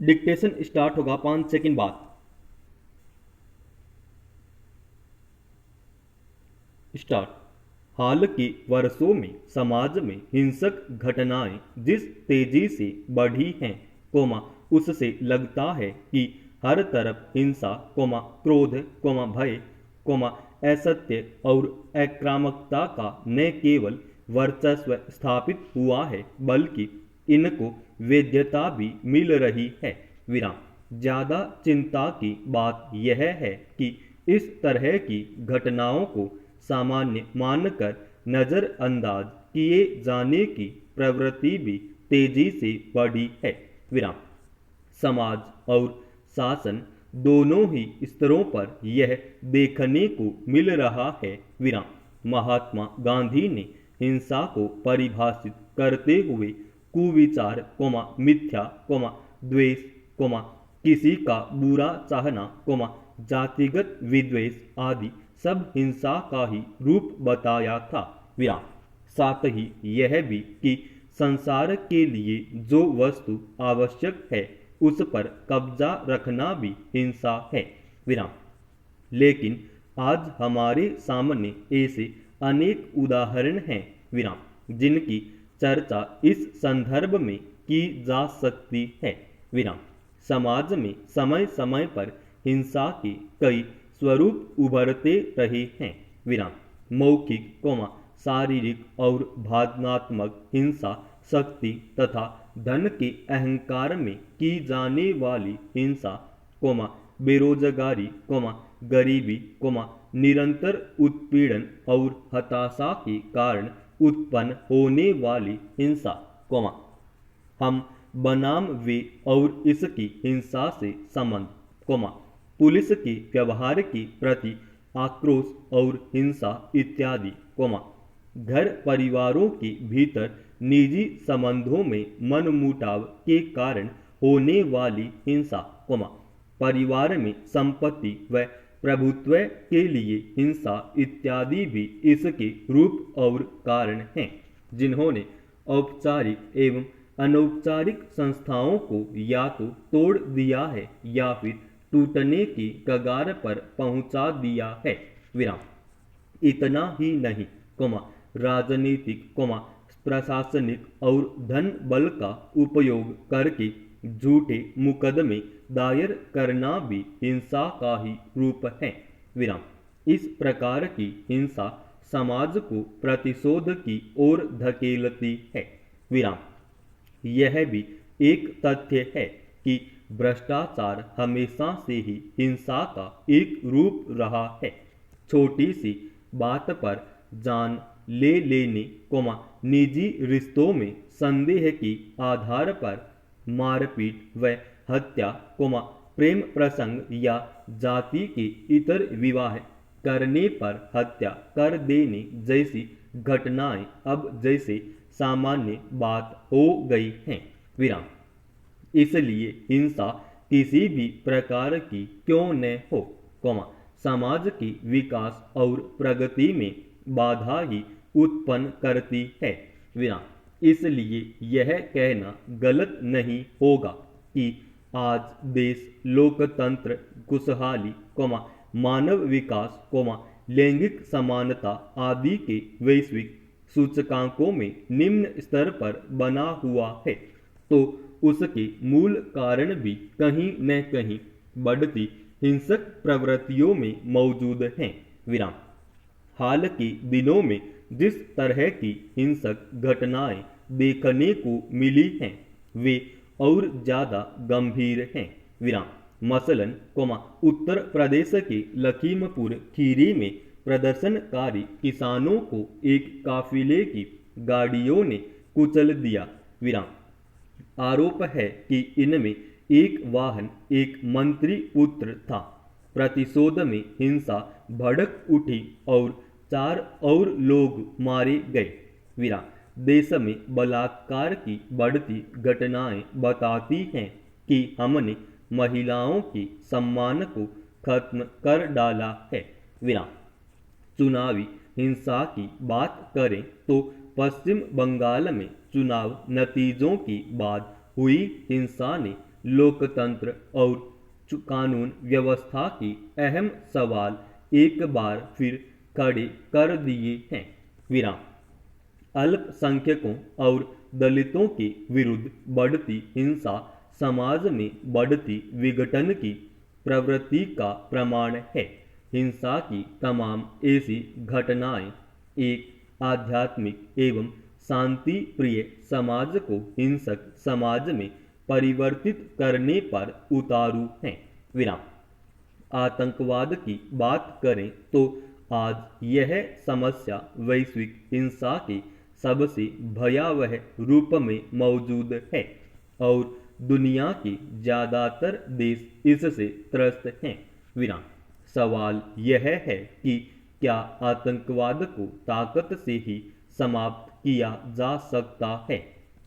Dictation start होगा 5 second बाद। Start. हाल के वर्षों में समाज में हिंसक घटनाएं जिस तेजी से बढ़ी हैं, उससे लगता है कि हर तरफ हिंसा, क्रोध, भय, असत्य और आक्रामकता का न केवल वर्चस्व स्थापित हुआ है बल्कि इनको वैधता भी मिल रही है। विराम। ज्यादा चिंता की बात यह है कि इस तरह की घटनाओं को सामान्य मानकर नजरअंदाज किए जाने की प्रवृत्ति भी तेजी से बढ़ी है। विराम। समाज और शासन दोनों ही स्तरों पर यह देखने को मिल रहा है। विराम। महात्मा गांधी ने हिंसा को परिभाषित करते हुए कुविचार, मिथ्या, द्वेष, किसी का बुरा चाहना, जातिगत विद्वेष आदि सब हिंसा का ही रूप बताया था। विराम। साथ ही यह भी कि संसार के लिए जो वस्तु आवश्यक है उस पर कब्जा रखना भी हिंसा है। विराम। लेकिन आज हमारे सामने ऐसे अनेक उदाहरण हैं, विराम, जिनकी चर्चा इस संदर्भ में की जा सकती है। विराम। समाज में समय समय पर हिंसा के कई स्वरूप उभरते रहे हैं। विराम। मौखिक, शारीरिक और भावनात्मक हिंसा, शक्ति तथा धन के अहंकार में की जाने वाली हिंसा, बेरोजगारी, गरीबी, निरंतर उत्पीड़न और हताशा के कारण उत्पन्न होने वाली हिंसा, हम बनाम वे और इसकी हिंसा से संबंध, पुलिस के व्यवहार के प्रति आक्रोश और हिंसा इत्यादि, घर परिवारों के भीतर निजी संबंधों में मनमुटाव के कारण होने वाली हिंसा, परिवार में संपत्ति व प्रभुत्व के लिए हिंसा इत्यादि भी इसके रूप और कारण हैं, जिन्होंने औपचारिक एवं अनौपचारिक संस्थाओं को या तो तोड़ दिया है या फिर टूटने की कगार पर पहुंचा दिया है। विराम। इतना ही नहीं, राजनीतिक, प्रशासनिक और धन बल का उपयोग करके झूठे मुकदमे दायर करना भी हिंसा का ही रूप है। विराम। इस प्रकार की हिंसा समाज को प्रतिशोध की ओर धकेलती है। विराम। यह भी एक तथ्य है कि भ्रष्टाचार हमेशा से ही हिंसा का एक रूप रहा है। छोटी सी बात पर जान ले लेने, निजी रिश्तों में संदेह के आधार पर मारपीट व हत्या, प्रेम प्रसंग या जाति के इतर विवाह करने पर हत्या कर देने जैसी घटनाएं अब जैसे सामान्य बात हो गई हैं। विराम। इसलिए हिंसा किसी भी प्रकार की क्यों न हो, समाज के विकास और प्रगति में बाधा ही उत्पन्न करती है। विराम। इसलिए यह कहना गलत नहीं होगा कि आज देश लोकतंत्र, खुशहाली, मानव विकास, लैंगिक समानता आदि के वैश्विक सूचकांकों में निम्न स्तर पर बना हुआ है, तो उसके मूल कारण भी कहीं न कहीं बढ़ती हिंसक प्रवृत्तियों में मौजूद हैं। विराम। हाल के दिनों में जिस तरह की हिंसक घटनाएं देखने को मिली हैं वे और ज्यादा गंभीर हैं। विराम। मसलन, उत्तर प्रदेश के लखीमपुर खीरी में प्रदर्शनकारी किसानों को एक काफिले की गाड़ियों ने कुचल दिया। विराम। आरोप है कि इनमें एक वाहन एक मंत्री पुत्र था। प्रतिशोध में हिंसा भड़क उठी और 4 और लोग मारे गए। विराम। देश में बलात्कार की बढ़ती घटनाएं बताती हैं कि हमने महिलाओं के सम्मान को खत्म कर डाला है। विराम। चुनावी हिंसा की बात करें तो पश्चिम बंगाल में चुनाव नतीजों के बाद हुई हिंसा ने लोकतंत्र और कानून व्यवस्था की अहम सवाल एक बार फिर खड़े कर दिए हैं। विराम। अल्पसंख्यकों और दलितों के विरुद्ध बढ़ती हिंसा समाज में बढ़ती विघटन की प्रवृत्ति का प्रमाण है। हिंसा की तमाम ऐसी घटनाएं एक आध्यात्मिक एवं शांति प्रिय समाज को हिंसक समाज में परिवर्तित करने पर उतारू हैं। विराम। आतंकवाद की बात करें तो आज यह समस्या वैश्विक हिंसा के सबसे भयावह रूप में मौजूद है और दुनिया के ज्यादातर देश इससे त्रस्त हैं। विराम। सवाल यह है कि क्या आतंकवाद को ताकत से ही समाप्त किया जा सकता है?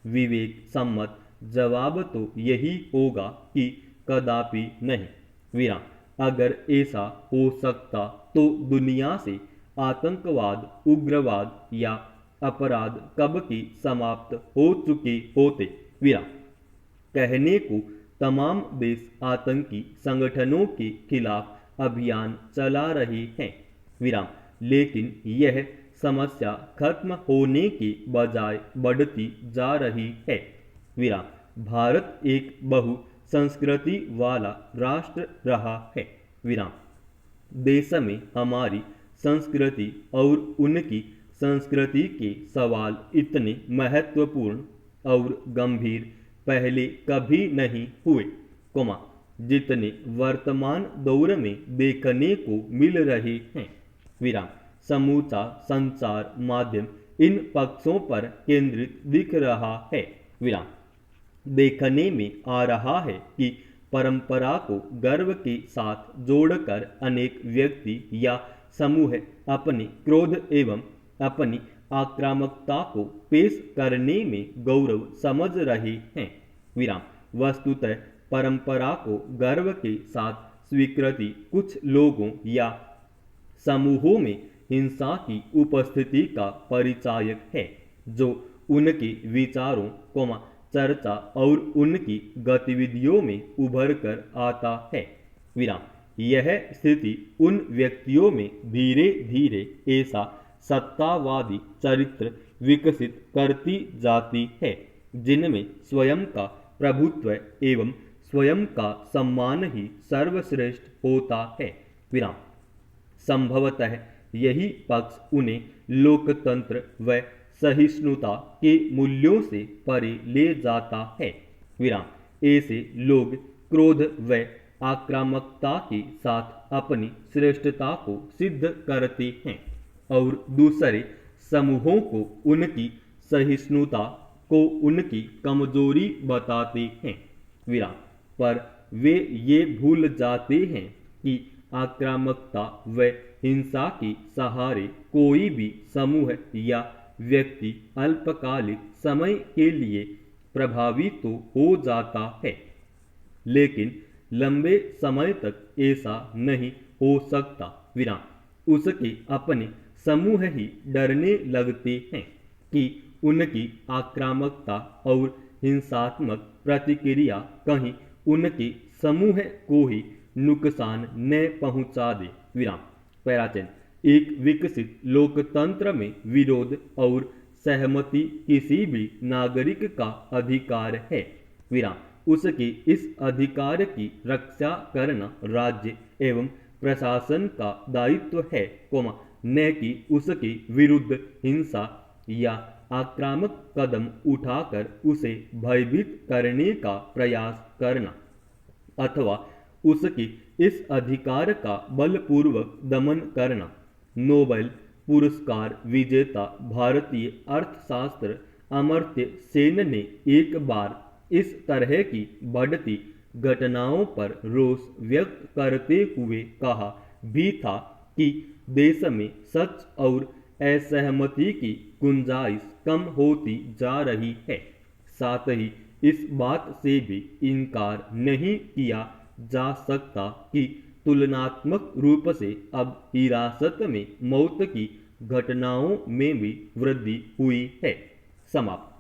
विवेक सम्मत जवाब तो यही होगा कि कदापि नहीं। विराम। अगर ऐसा हो सकता तो दुनिया से आतंकवाद, उग्रवाद या अपराध कब की समाप्त हो चुके होते। विराम। कहने को तमाम देश आतंकी संगठनों के खिलाफ अभियान चला रहे हैं। विराम। लेकिन यह समस्या खत्म होने के बजाय बढ़ती जा रही है। विराम। भारत एक बहुसंस्कृति वाला राष्ट्र रहा है। विराम। देश में हमारी संस्कृति और उनकी संस्कृति के सवाल इतने महत्वपूर्ण और गंभीर पहले कभी नहीं हुए, जितने वर्तमान दौर में देखने को मिल रहे हैं। विराम। समूचा संचार माध्यम इन पक्षों पर केंद्रित दिख रहा है। विराम। देखने में आ रहा है कि परंपरा को गर्व के साथ जोड़कर अनेक व्यक्ति या समूह अपने क्रोध एवं अपनी आक्रामकता को पेश करने में गौरव समझ रहे हैं। विराम। वस्तुतः परंपरा को गर्व के साथ स्वीकृति कुछ लोगों या समूहों में हिंसा की उपस्थिति का परिचायक है, जो उनके विचारों, चर्चा और उनकी गतिविधियों में उभर कर आता है। विराम। यह स्थिति उन व्यक्तियों में धीरे धीरे ऐसा सत्तावादी चरित्र विकसित करती जाती है जिनमें स्वयं का प्रभुत्व एवं स्वयं का सम्मान ही सर्वश्रेष्ठ होता है। विराम। संभवतः यही पक्ष उन्हें लोकतंत्र व सहिष्णुता के मूल्यों से परे ले जाता है। विराम। ऐसे लोग क्रोध व आक्रामकता के साथ अपनी श्रेष्ठता को सिद्ध करते हैं और दूसरे समूहों को उनकी सहिष्णुता को उनकी कमजोरी बताते हैं। विराम। पर वे ये भूल जाते हैं कि आक्रामकता व हिंसा के सहारे कोई भी समूह या व्यक्ति अल्पकालिक समय के लिए प्रभावी तो हो जाता है, लेकिन लंबे समय तक ऐसा नहीं हो सकता। विराम। उसके अपने समूह ही डरने लगते हैं कि उनकी आक्रामकता और हिंसात्मक प्रतिक्रिया कहीं उनके समूह को ही नुकसान न पहुंचा दे। विराम। पैराचन। एक विकसित लोकतंत्र में विरोध और सहमति किसी भी नागरिक का अधिकार है। विराम। उसके इस अधिकार की रक्षा करना राज्य एवं प्रशासन का दायित्व है, न कि उसके विरुद्ध हिंसा या आक्रामक कदम उठाकर उसे भयभीत करने का प्रयास करना अथवा उसके इस अधिकार का बलपूर्वक दमन करना। नोबेल पुरस्कार विजेता भारतीय अर्थशास्त्र अमर्त्य सेन ने एक बार इस तरह की बढ़ती घटनाओं पर रोष व्यक्त करते हुए कहा भी था कि देश में सच और असहमति की गुंजाइश कम होती जा रही है। साथ ही इस बात से भी इनकार नहीं किया जा सकता कि तुलनात्मक रूप से अब हिरासत में मौत की घटनाओं में भी वृद्धि हुई है। समाप्त।